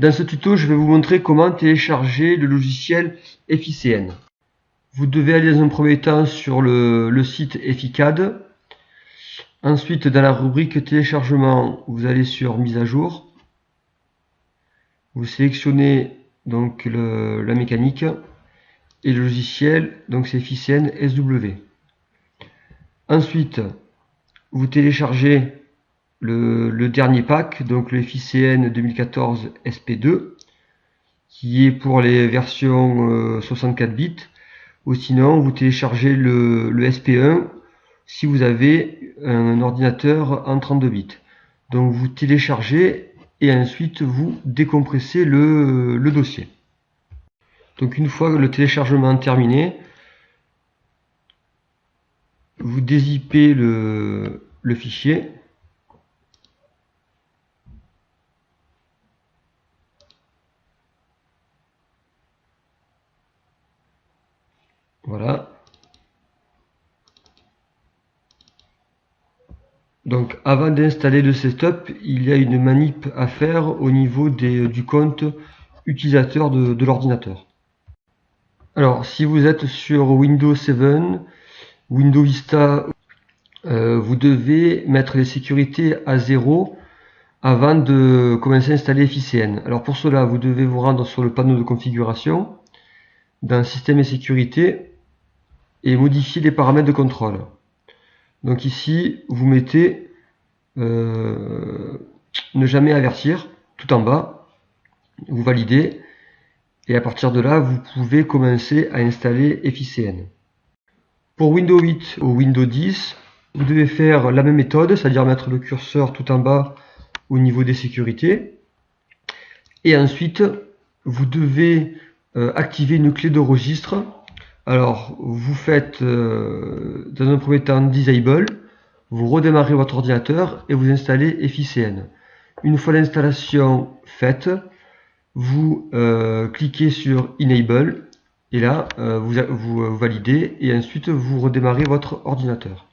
Dans ce tuto, je vais vous montrer comment télécharger le logiciel FICN. Vous devez aller dans un premier temps sur le site FICAD. Ensuite, dans la rubrique téléchargement, vous allez sur mise à jour. Vous sélectionnez donc la mécanique et le logiciel, donc c'est FICN SW. Ensuite, vous téléchargez le dernier pack, donc le FICN 2014 SP2, qui est pour les versions 64 bits, ou sinon vous téléchargez le SP1 si vous avez un ordinateur en 32 bits. Donc vous téléchargez et ensuite vous décompressez le dossier. Donc une fois le téléchargement terminé, vous dézippez le fichier. Voilà. Donc avant d'installer le setup, il y a une manip à faire au niveau du compte utilisateur de l'ordinateur. Alors si vous êtes sur Windows 7, Windows Vista, vous devez mettre les sécurités à 0 avant de commencer à installer FICN. Alors pour cela, vous devez vous rendre sur le panneau de configuration, dans Système et sécurité, et modifier les paramètres de contrôle. Donc ici, vous mettez ne jamais avertir, tout en bas, vous validez, et à partir de là, vous pouvez commencer à installer FICN. Pour Windows 8 ou Windows 10, vous devez faire la même méthode, c'est-à-dire mettre le curseur tout en bas au niveau des sécurités. Et ensuite, vous devez activer une clé de registre. Alors, vous faites dans un premier temps Disable, vous redémarrez votre ordinateur et vous installez FICN. Une fois l'installation faite, vous cliquez sur Enable et là vous validez et ensuite vous redémarrez votre ordinateur.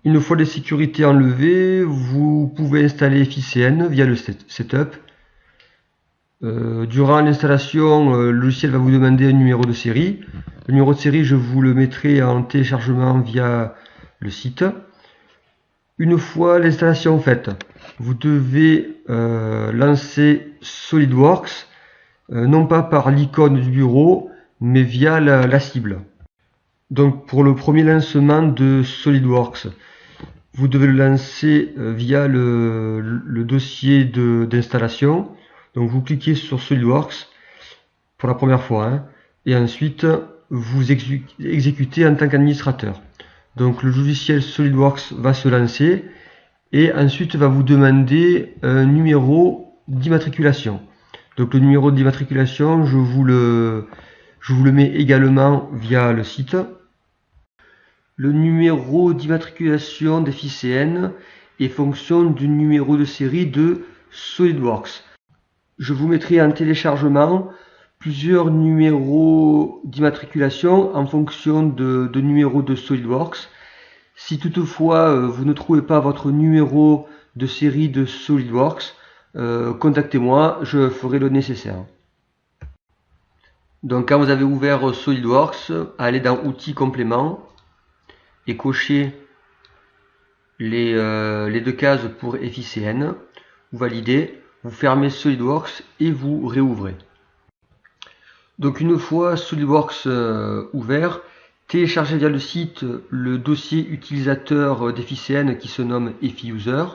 Une fois les sécurités enlevées, vous pouvez installer FICN via le setup. Durant l'installation, le logiciel va vous demander un numéro de série. Le numéro de série, je vous le mettrai en téléchargement via le site. Une fois l'installation faite, vous devez lancer SolidWorks, non pas par l'icône du bureau, mais via la cible. Donc pour le premier lancement de SolidWorks, vous devez le lancer via le dossier d'installation. Donc vous cliquez sur SolidWorks pour la première fois, hein, et ensuite vous exécutez en tant qu'administrateur. Donc le logiciel SolidWorks va se lancer et ensuite va vous demander un numéro d'immatriculation. Donc le numéro d'immatriculation, je vous le mets également via le site. Le numéro d'immatriculation des FICN est fonction du numéro de série de SolidWorks. Je vous mettrai en téléchargement plusieurs numéros d'immatriculation en fonction de numéros de SolidWorks. Si toutefois vous ne trouvez pas votre numéro de série de SolidWorks, contactez-moi, je ferai le nécessaire. Donc quand vous avez ouvert SolidWorks, allez dans Outils compléments et cochez les deux cases pour FICN, vous validez, vous fermez SolidWorks et vous réouvrez. Donc une fois SolidWorks ouvert, téléchargez via le site le dossier utilisateur d'FICN qui se nomme FIuser.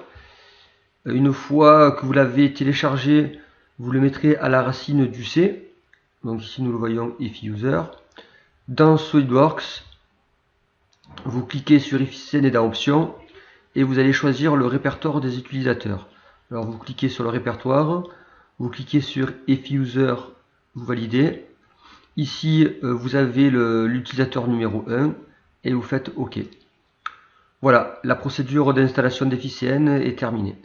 Une fois que vous l'avez téléchargé, vous le mettrez à la racine du C. Donc ici nous le voyons FIuser. Dans SolidWorks, vous cliquez sur FICN et dans Options et vous allez choisir le répertoire des utilisateurs. Alors vous cliquez sur le répertoire, vous cliquez sur FIuser, vous validez. Ici vous avez l'utilisateur numéro 1 et vous faites OK. Voilà, la procédure d'installation d'FICN est terminée.